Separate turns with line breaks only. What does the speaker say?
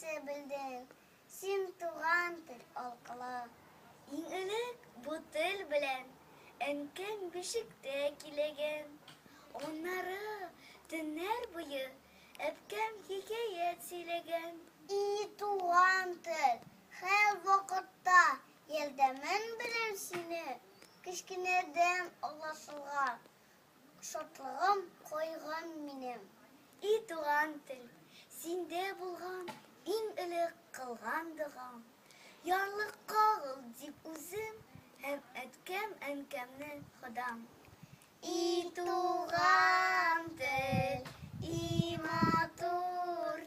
білдің, сен туған тіл алқылы.
Иң элек бу тел белән әнкәм бишектә киләгән. Аннары төннәр буе әпкәм хикәят сөйләгән.
И туган тел, һәр вакытта елдәмен белән сине. Кечкенәдән аласылга, шатлыгым кайгым минем.
И туган тел, синдә булган иң элек кылган догам. Ярлык кагыл дип үзем һәм әткәм әнкәмне ходам.
И туган тел, и матур